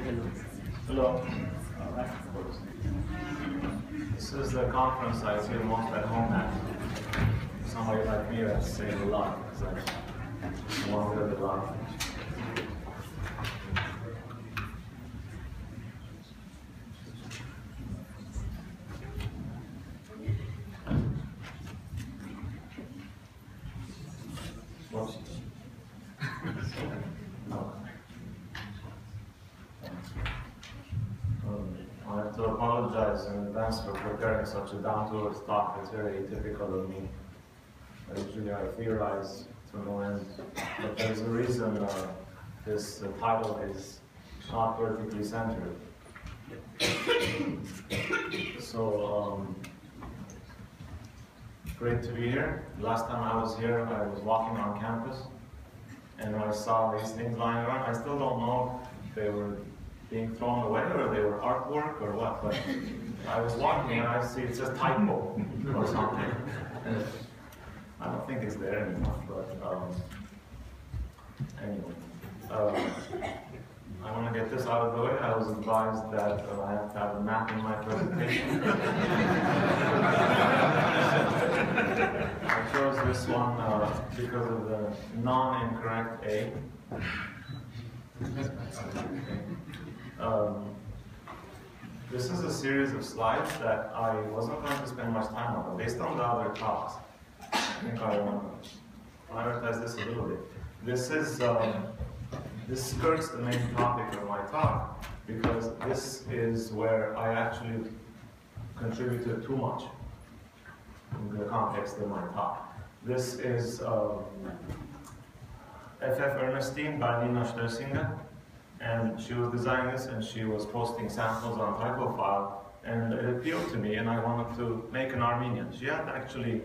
Hello. This is the conference I feel most at home at. Somebody like me that's saying a lot, because I want to live a lot. I have to apologize in advance for preparing such a down-to-earth talk. It's very atypical of me. Usually I theorize to no end, but there's a reason this title is not vertically centered. So, great to be here. Last time I was here, I was walking on campus, and I saw these things lying around. I still don't know if they were being thrown away or they were artwork or what, but I was walking and I see it says typo or something. And I don't think it's there anymore, but anyway. I want to get this out of the way. I was advised that I have to have a map in my presentation. I chose this one because of the non-incorrect A. This is a series of slides that I wasn't going to spend much time on, but based on the other talks, I think I want to prioritize this a little bit. This is this skirts the main topic of my talk, because this is where I actually contributed too much in the context of my talk. This is F.F. Ernestine by Nina Schlesinger, and she was designing this and she was posting samples on typofile, and it appealed to me and I wanted to make an Armenian. She had actually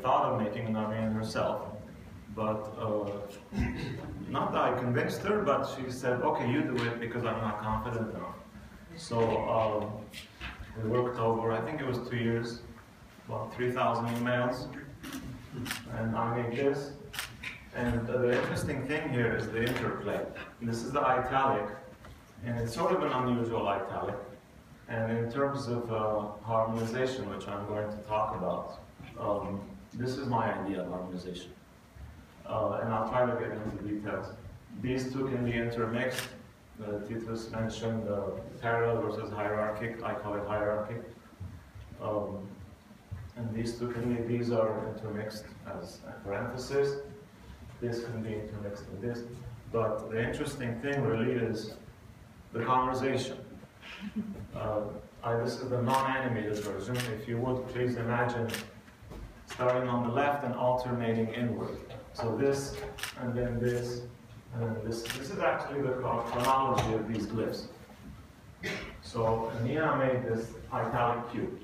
thought of making an Armenian herself, but not that I convinced her, but she said, okay, you do it because I'm not confident enough. So we worked over, I think it was 2 years, about 3,000 emails, and I made this. And the interesting thing here is the interplay. This is the italic, and it's sort of an unusual italic. And in terms of harmonization, which I'm going to talk about, this is my idea of harmonization. And I'll try to get into details. These two can be intermixed. Titus mentioned parallel versus hierarchic. I call it hierarchic. And these two can be, these are intermixed as a parenthesis. This can be intermixed with this. But the interesting thing really is the conversation. This is the non-animated version. If you would, please imagine starting on the left and alternating inward. So this, and then this, and then this. This is actually the chronology of these glyphs. So Nina made this italic cube.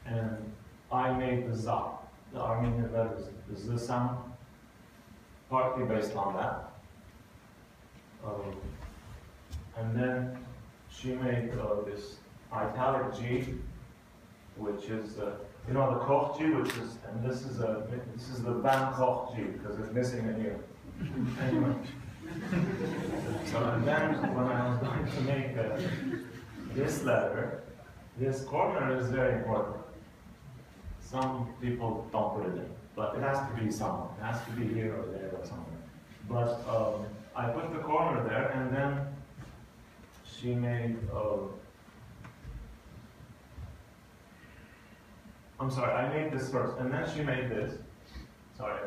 And I made the za, the Armenian letters, the z sound, partly based on that. And then she made this italic G, which is you know, the Koch G, which is, and this is the Bangkok G because it's missing an ear. Anyway, so and then when I was going to make this letter, this corner is very important. Some people don't put it in, but it has to be somewhere. It has to be here or there or somewhere. But I put the corner there, and then she made. I'm sorry, I made this first, and then she made this. Sorry.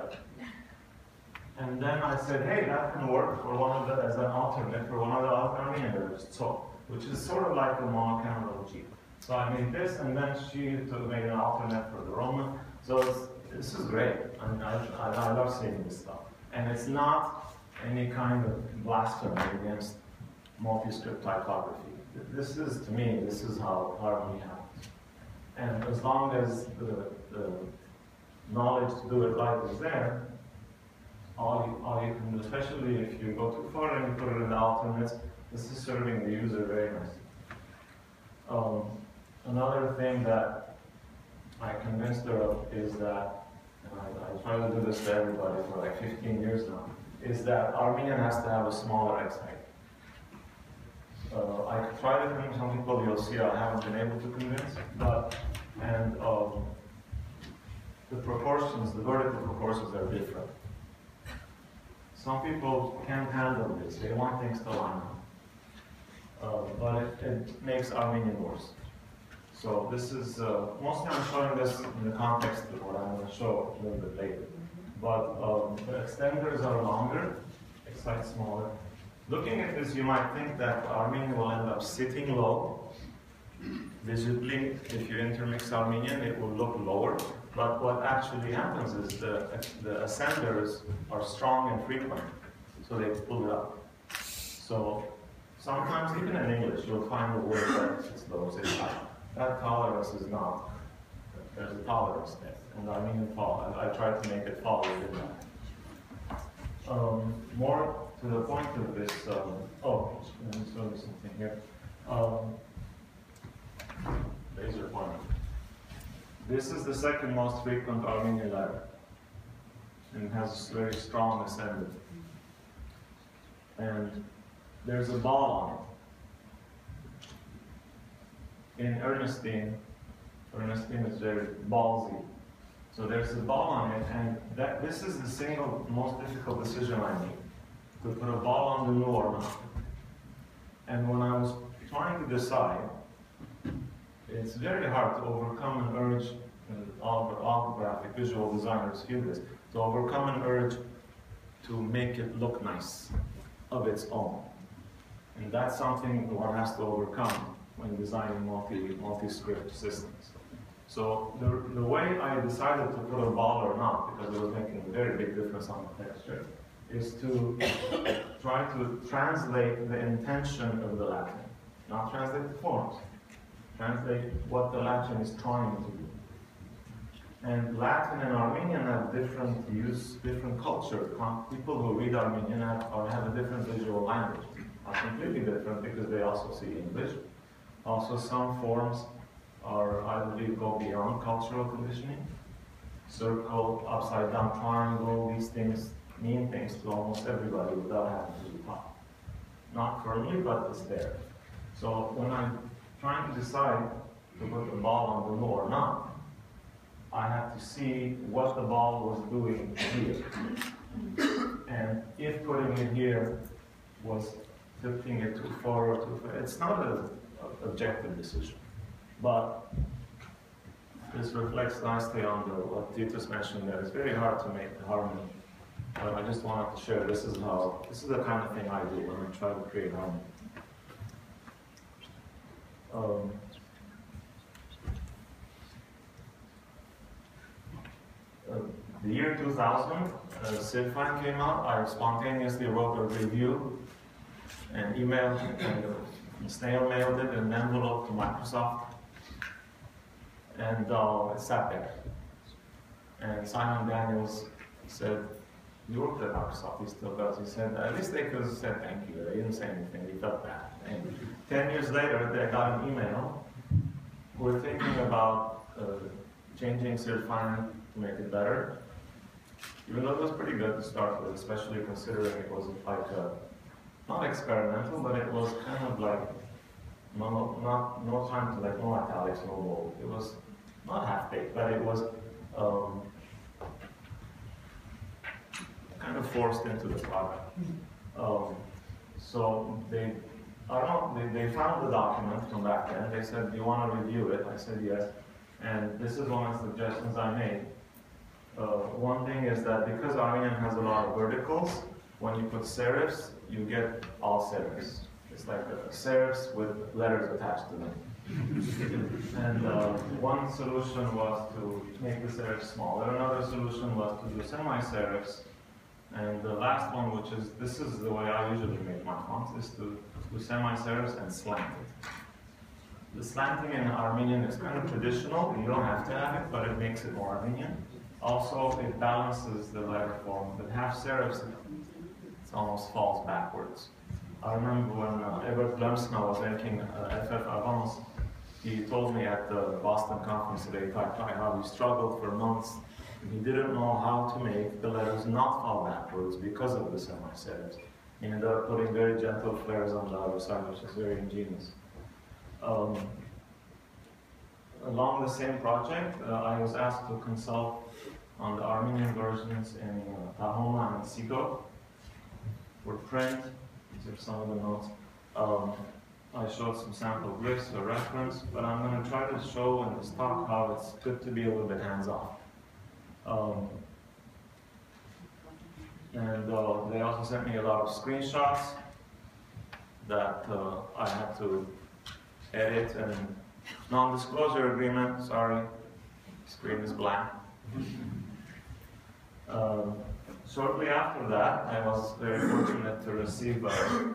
And then I said, hey, that can work for one of the, as an alternate for one of the Armenian letters, so, which is sort of like a monocameral G. So I made this, and then she made an alternate for the Roman. So this is great. I mean, I love seeing this stuff. And it's not any kind of blasphemy against multi-script typography. This is, to me, this is how harmony happens. And as long as the knowledge to do it right is there, all you can do, especially if you go too far and you put it in the alternates, this is serving the user very nicely. Another thing that I convinced her of is that, and I try to do this to everybody for like 15 years now, is that Armenian has to have a smaller X height. I tried to convince some people, you'll see I haven't been able to convince, but, and the proportions, the vertical proportions are different. Some people can't handle this, they want things to line up. But it makes Armenian worse. So this is, mostly I'm showing this in the context of what I'm going to show a little bit later. But the extenders are longer, size smaller. Looking at this, you might think that Armenian will end up sitting low. Visibly, if you intermix Armenian, it will look lower. But what actually happens is the ascenders are strong and frequent, so they pull it up. So sometimes, even in English, you'll find a word that sits low, sits high. That tolerance is not. There's a tolerance there, and Armenian fall. I tried to make it fall within that. More to the point of this, let me show you something here. Laser pointer. This is the second most frequent Armenian letter, and it has a very strong ascendant. And there's a ball on it. In Ernestine is very ballsy. So there's a ball on it, and this is the single most difficult decision I made, to put a ball on the new or not. And when I was trying to decide, it's very hard to overcome an urge, all graphic visual designers feel this, to overcome an urge to make it look nice of its own. And that's something one has to overcome when designing multi-script systems. So the way I decided to put a ball or not, because it was making a very big difference on the texture, is to try to translate the intention of the Latin, not translate the forms. Translate what the Latin is trying to do. And Latin and Armenian have different use, different culture. People who read Armenian have a different visual language. Are completely different because they also see English. Also, some forms I believe, go beyond cultural conditioning. Circle, upside down triangle, these things mean things to almost everybody without having to be taught. Not firmly, but it's there. So when I'm trying to decide to put the ball on the low or not, I have to see what the ball was doing here. And if putting it here was tilting it too far or too far, it's not an objective decision. But this reflects nicely on what Titus mentioned there. It's very hard to make the harmony. But I just wanted to share, this is the kind of thing I do when I try to create harmony. The year 2000, Sidfine came out. I spontaneously wrote a review and emailed and snail mailed it in an envelope to Microsoft. And it sat there. And Simon Daniels said, "You worked at Microsoft," he still does. He said, "At least they could have said thank you." They didn't say anything, he felt bad. And 10 years later, they got an email. We're thinking about changing Sidfine to make it better. Even though it was pretty good to start with, especially considering it was like not experimental, but it was kind of like no time to like no italics, no bold. It was not half-baked, but it was kind of forced into the product. So they found the document from back then. They said, "Do you want to review it?" I said yes. And this is one of the suggestions I made. One thing is that because Armenian has a lot of verticals, when you put serifs, you get all serifs. It's like serifs with letters attached to them. And one solution was to make the serifs smaller. Another solution was to do semi-serifs. And the last one, this is the way I usually make my fonts, is to do semi-serifs and slant it. The slanting in Armenian is kind of traditional. You don't have to have it, but it makes it more Armenian. Also, it balances the letter form. With half serifs, it almost falls backwards. I remember when Ebert Blemsma was making FF Avance, he told me at the Boston conference today, how he struggled for months. He didn't know how to make the letters not fall backwards because of the semi-serifs. He ended up putting very gentle flares on the other side, which is very ingenious. Along the same project, I was asked to consult on the Armenian versions in Tahoma and Sigo for print. These are some of the notes. I showed some sample glyphs for reference, but I'm going to try to show in this talk how it's good to be a little bit hands-on. And they also sent me a lot of screenshots that I had to edit, and non-disclosure agreement, sorry, screen is blank. Shortly after that, I was very fortunate to receive an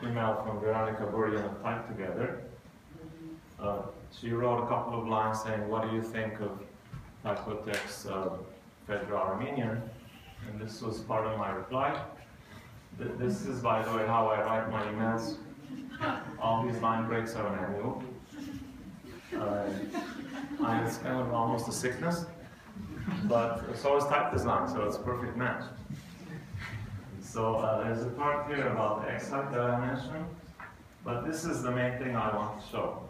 email from Veronica Buryan of Type Together. She wrote a couple of lines saying, what do you think of Typotech's Federal Armenian? And this was part of my reply. This is, by the way, how I write my emails. All these line breaks are manual. It's kind of almost a sickness, but so is type design, so it's a perfect match. So there's a part here about the X-Type that I mentioned, but this is the main thing I want to show.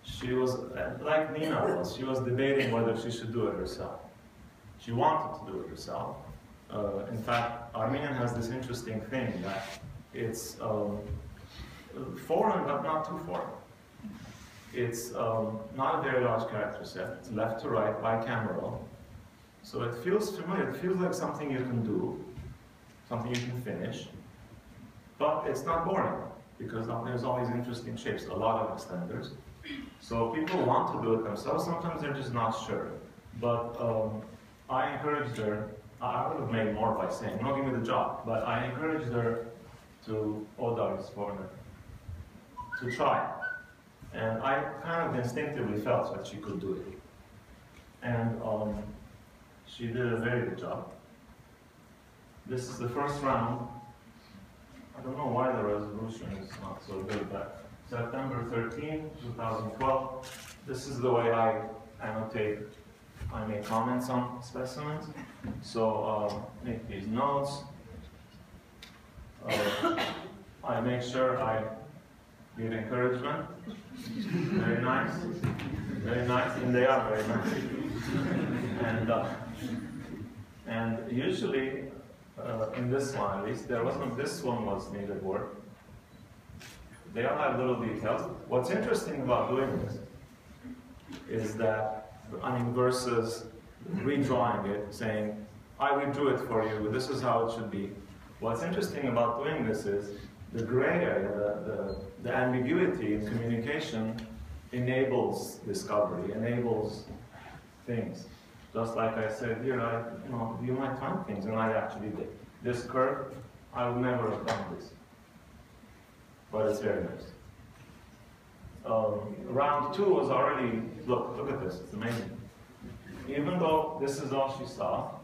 She was, like Nina was, she was debating whether she should do it herself. She wanted to do it herself. In fact, Armenian has this interesting thing that it's foreign, but not too foreign. It's not a very large character set. It's left to right bicameral. So it feels familiar. It feels like something you can do, something you can finish. But it's not boring, because there's all these interesting shapes, a lot of extenders. So people want to do it themselves. Sometimes they're just not sure. But I encouraged her. I would have made more by saying, no, give me the job. But I encouraged her to try. And I kind of instinctively felt that she could do it. And she did a very good job. This is the first round. I don't know why the resolution is not so good, but September 13, 2012. This is the way I annotate. I make comments on specimens. So make these notes. I make sure I give encouragement. Very nice. Very nice, and they are very nice. And usually, in this one at least, this one was needed work. They all have little details. What's interesting about doing this is that, versus redrawing it, saying, I redrew it for you, this is how it should be. What's interesting about doing this is the gray area, the ambiguity in communication enables discovery, enables things. Just like I said here, you might find things, and I actually did. This curve, I would never have done this. But it's very nice. Round 2 was already, look at this, it's amazing. Even though this is all she saw,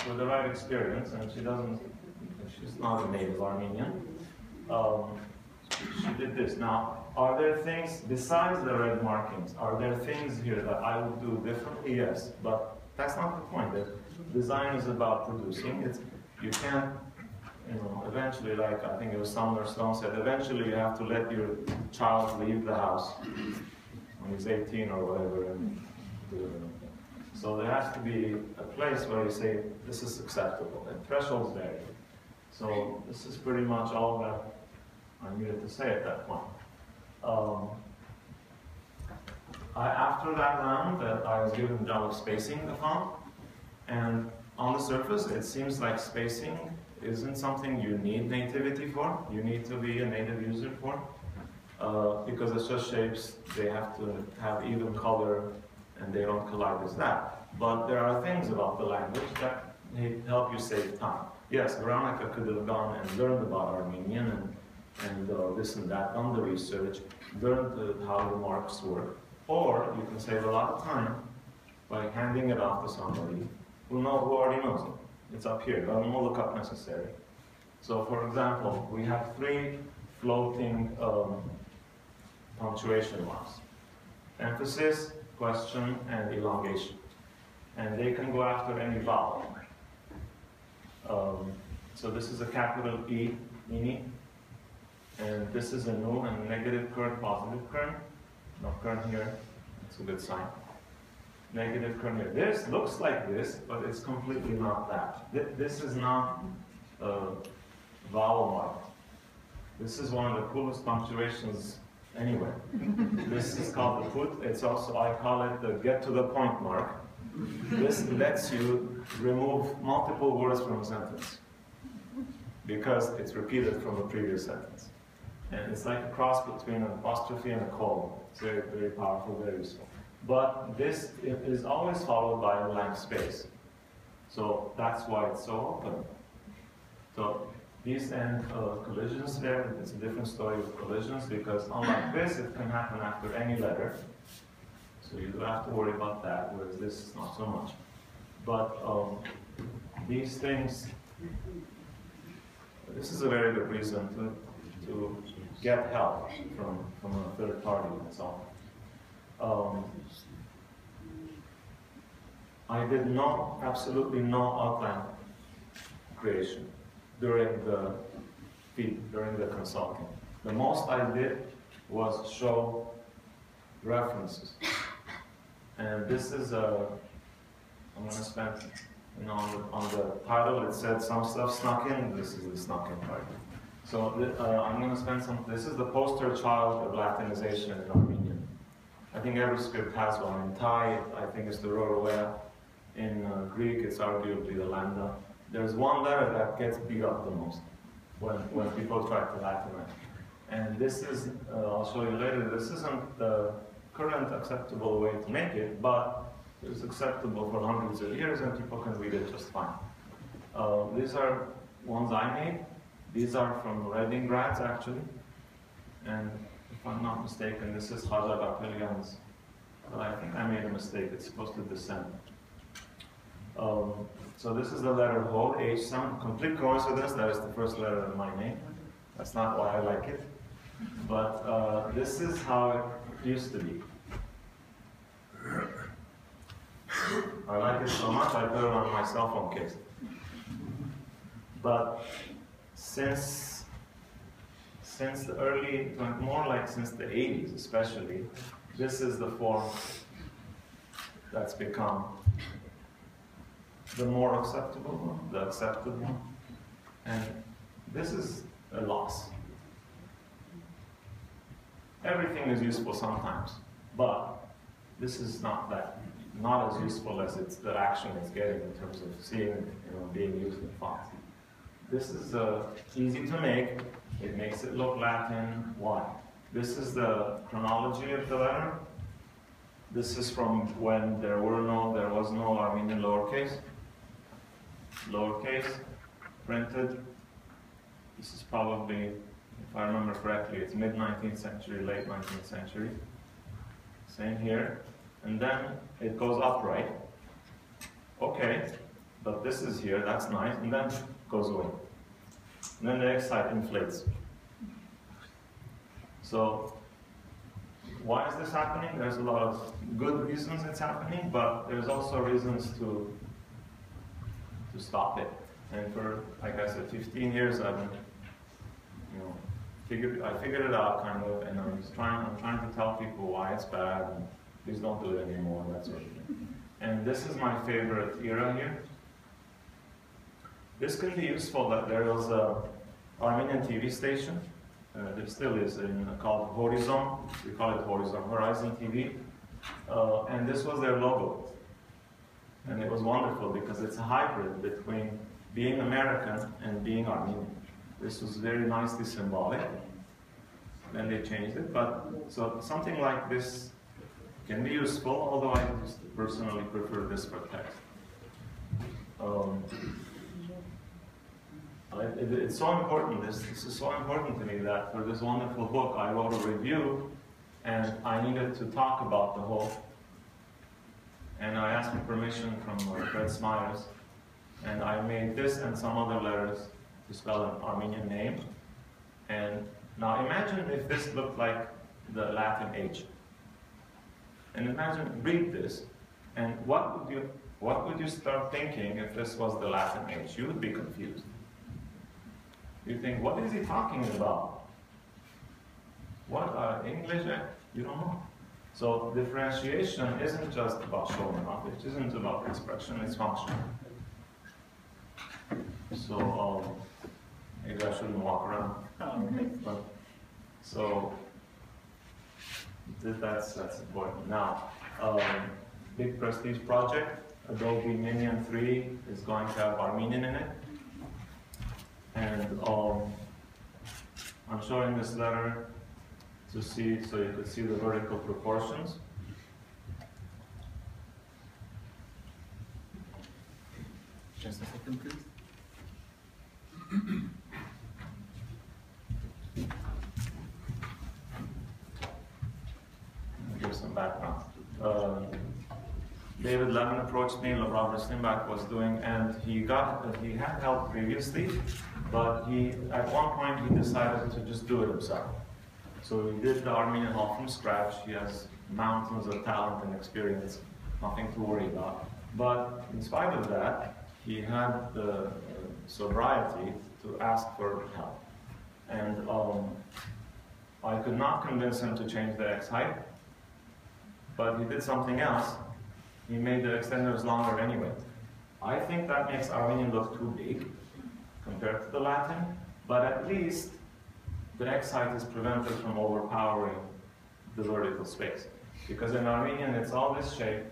with the right experience, and she's not a native Armenian, she did this. Now, are there things, besides the red markings, are there things here that I would do differently? Yes, but that's not the point. Design is about producing. You can't, eventually, like I think it was Sumner Stone said, eventually you have to let your child leave the house when he's 18 or whatever. And so there has to be a place where you say, this is acceptable, and thresholds vary. So this is pretty much all that I needed to say at that point. After that round, I was given the job of spacing the font, and on the surface, it seems like spacing isn't something you need nativity for, you need to be a native user for, because it's just shapes, they have to have even color, and they don't collide as that. But there are things about the language that help you save time. Yes, Veronica could have gone and learned about Armenian and this and that, done the research, learned how the marks work. Or you can save a lot of time by handing it off to somebody who already knows it. It's up here, no lookup necessary. So for example, we have 3 floating punctuation marks. Emphasis, question, and elongation. And they can go after any vowel. So this is a capital E, ini, and this is a nu and negative current, positive current. No current here, it's a good sign. Negative current here. This looks like this, but it's completely not that. This is not a vowel mark. This is one of the coolest punctuations anywhere. This is called the put. It's also, I call it the get to the point mark. This lets you remove multiple words from a sentence because it's repeated from the previous sentence. And it's like a cross between an apostrophe and a colon. It's very, very powerful, very useful. But this is always followed by a blank space. So that's why it's so open. So these end collisions there, it's a different story of collisions because unlike this, it can happen after any letter. So you don't have to worry about that, whereas this is not so much. But these things, this is a very good reason to get help from a third party and so on. I did absolutely no outline creation during the consulting. The most I did was show references. And this is I'm going to spend, on the title it said some stuff snuck in. This is the snuck in part. So I'm going to spend this is the poster child of Latinization in Armenian. I think every script has one. In Thai, I think it's the Roroea. In Greek, it's arguably the lambda. There's one letter that gets beat up the most when people try to Latinize. And this is, I'll show you later, this isn't the current acceptable way to make it, but it's acceptable for hundreds of years and people can read it just fine. These are ones I made. These are from Reading grads, actually. And if I'm not mistaken, this is Hrant Papazian's. But I think I made a mistake. It's supposed to descend. So this is the letter Ho, H. Some complete coincidence. That is the first letter of my name. That's not why I like it. But this is how it used to be. I like it so much, I put it on my cell phone case. But since the early, more like since the 80s especially, this is the form that's become the more acceptable one, the accepted one. And this is a loss. Everything is useful sometimes, but this is not as useful as the action it's getting in terms of seeing, being used in font. This is easy to make. It makes it look Latin. Why? This is the chronology of the letter. This is from when there was no Armenian lowercase, printed. This is probably, if I remember correctly, it's mid-19th century, late 19th century. Same here. And then it goes upright. Okay, but this is here, that's nice, and then it goes away. And then the X side inflates. So, why is this happening? There's a lot of good reasons it's happening, but there's also reasons to stop it. And for, like I said, 15 years I've been, I figured it out kind of, and I'm trying to tell people why it's bad, and please don't do it anymore, that sort of thing. And this is my favorite era here. This can be useful. That there was a Armenian TV station, there still is, called Horizon. We call it Horizon TV. And this was their logo. And it was wonderful because it's a hybrid between being American and being Armenian. This was very nicely symbolic. Then they changed it. But so something like this can be useful, although I just personally prefer this for text. It's so important, this is so important to me that for this wonderful book I wrote a review and I needed to talk about the whole. And I asked for permission from Fred Smyers, and I made this and some other letters to spell an Armenian name. And now imagine if this looked like the Latin H. And imagine, read this, and what would you what would you start thinking if this was the Latin age? You would be confused. You think, what is he talking about? What English? You don't know. So differentiation isn't just about showing off. It isn't about expression. It's functional. So maybe I shouldn't walk around. But, so that's important. Now, big prestige project. Adobe Minion 3 is going to have Armenian in it. And I'm showing this letter to see, so you could see the vertical proportions. Just a second, please. Give some background. David Lemon approached me, Robert Slimbach was doing, and he had help previously, but at one point he decided to just do it himself. So he did the Armenian all from scratch. He has mountains of talent and experience, nothing to worry about. But in spite of that, he had the sobriety to ask for help. And I could not convince him to change the X height, but he did something else. He made the extenders longer anyway. I think that makes Armenian look too big compared to the Latin, but at least the X height is prevented from overpowering the vertical space. Because in Armenian, it's all this shape,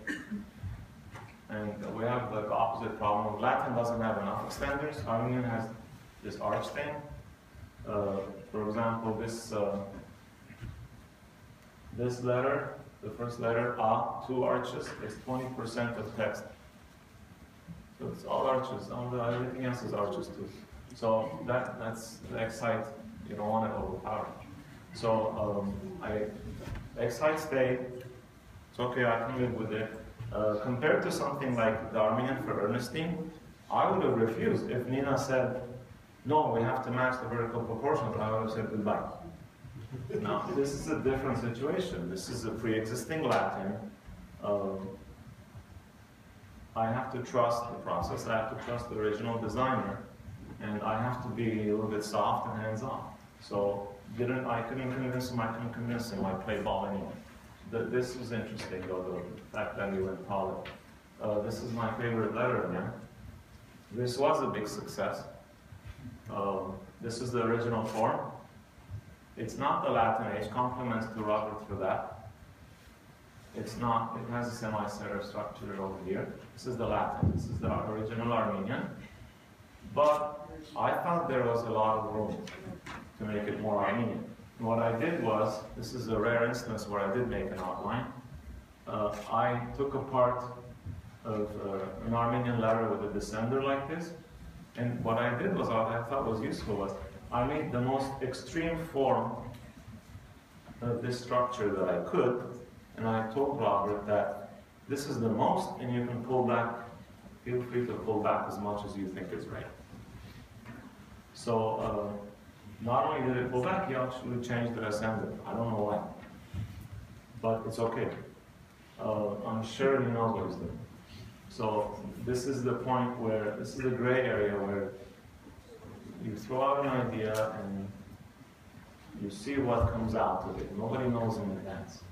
and we have the opposite problem. Latin doesn't have enough extenders. Armenian has this arch thing. For example, this letter, the first letter, A, 2 arches, is 20% of text. So it's all arches, everything else is arches too. So that's the X height, you don't want it overpowered. So X height stayed, it's okay, I can live with it. Compared to something like the Armenian for Ernestine, I would have refused. If Nina said, no, we have to match the vertical proportions, I would have said goodbye. Now, this is a different situation. This is a pre-existing Latin. I have to trust the process. I have to trust the original designer. And I have to be a little bit soft and hands-on. So I couldn't convince him. I couldn't convince him. I played ball anyway. This was interesting, though, the fact that we went poly. This is my favorite letter again. This was a big success. This is the original form. It's not the Latin age. Compliments to Robert for that. It's not. It has a semi-serif structure over here. This is the Latin. This is the original Armenian. But I thought there was a lot of room to make it more Armenian. What I did was, this is a rare instance where I did make an outline. I took a part of an Armenian letter with a descender like this, and what I did was, what I thought was useful was, I made the most extreme form of this structure that I could, and I told Robert that this is the most, and you can pull back, feel free to pull back as much as you think is right. So, not only did it pull back, he actually changed the ascendant. I don't know why, but it's okay. I'm sure he knows what he's doing. So this is the point where, this is the gray area where you throw out an idea and you see what comes out of it. Nobody knows in advance.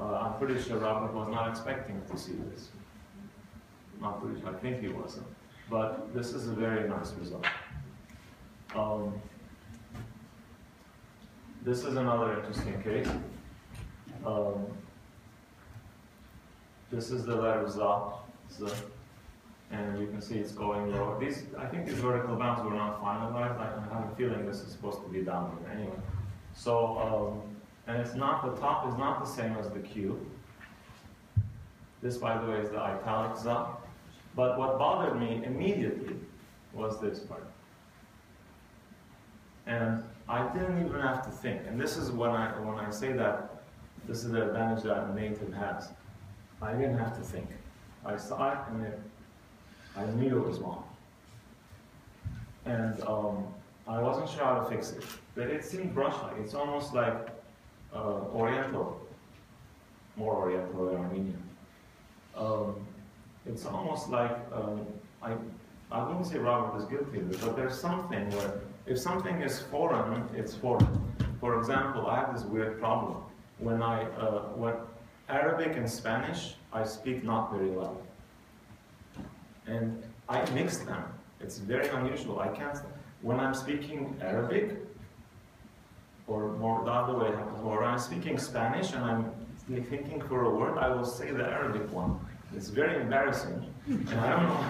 I'm pretty sure Robert was not expecting to see this. Not pretty sure, I think he wasn't. But this is a very nice result. This is another interesting case. This is the letter Z, and you can see it's going lower. I think these vertical bounds were not finalized. I have a feeling this is supposed to be down here anyway. So, and it's not, the top is not the same as the Q. This, by the way, is the italic Z. But what bothered me immediately was this part. And I didn't even have to think. And this is when I say that, this is the advantage that a native has. I didn't have to think. I saw it and I knew it was wrong. And I wasn't sure how to fix it. But it seemed brush-like. It's almost like Oriental, more Oriental than Armenian. it's almost like, I wouldn't say Robert is guilty of it, but there's something where, if something is foreign, it's foreign. For example, I have this weird problem. When Arabic and Spanish, I speak not very well. And I mix them. It's very unusual. I can't, when I'm speaking Arabic, or more the other way, or I'm speaking Spanish and I'm thinking for a word, I will say the Arabic one. It's very embarrassing, and I don't know,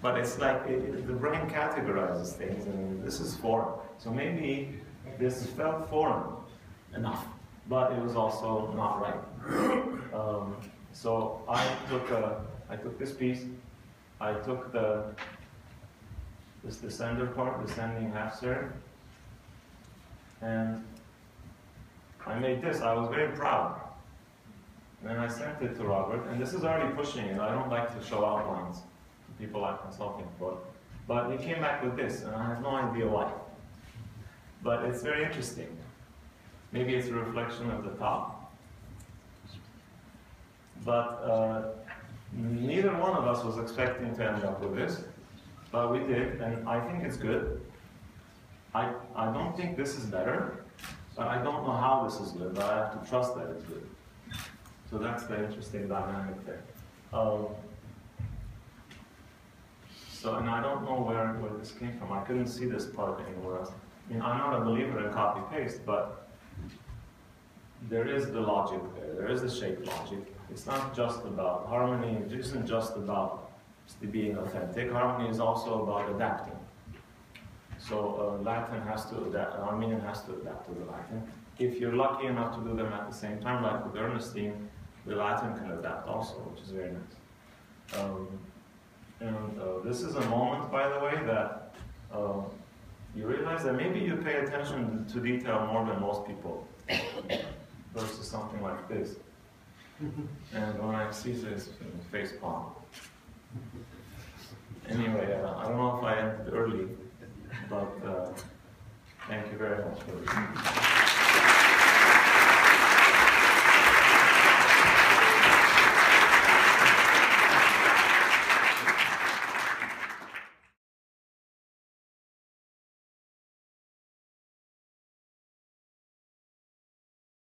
but it's like the brain categorizes things, and this is foreign. So maybe this felt foreign enough, but it was also not right. So I took this piece, I took this descender part, descending half serif, and I made this. I was very proud. And I sent it to Robert, and this is already pushing it. I don't like to show outlines to people I'm consulting for. But he came back with this, and I have no idea why. But it's very interesting. Maybe it's a reflection of the top. But neither one of us was expecting to end up with this. But we did, and I think it's good. I don't think this is better, but I don't know how this is good, but I have to trust that it's good. So that's the interesting dynamic there. So, and I don't know where this came from. I couldn't see this part anywhere else. I mean, I'm not a believer in copy-paste, but there is the logic there. There is the shape logic. It's not just about harmony. It isn't just about being authentic. Harmony is also about adapting. So Latin has to adapt, Armenian has to adapt to the Latin. If you're lucky enough to do them at the same time, like with Ernestine, the Latin can adapt also, which is very nice. This is a moment, by the way, that you realize that maybe you pay attention to detail more than most people versus something like this. And when I see this, face palm. Anyway, I don't know if I ended early, but thank you very much for listening.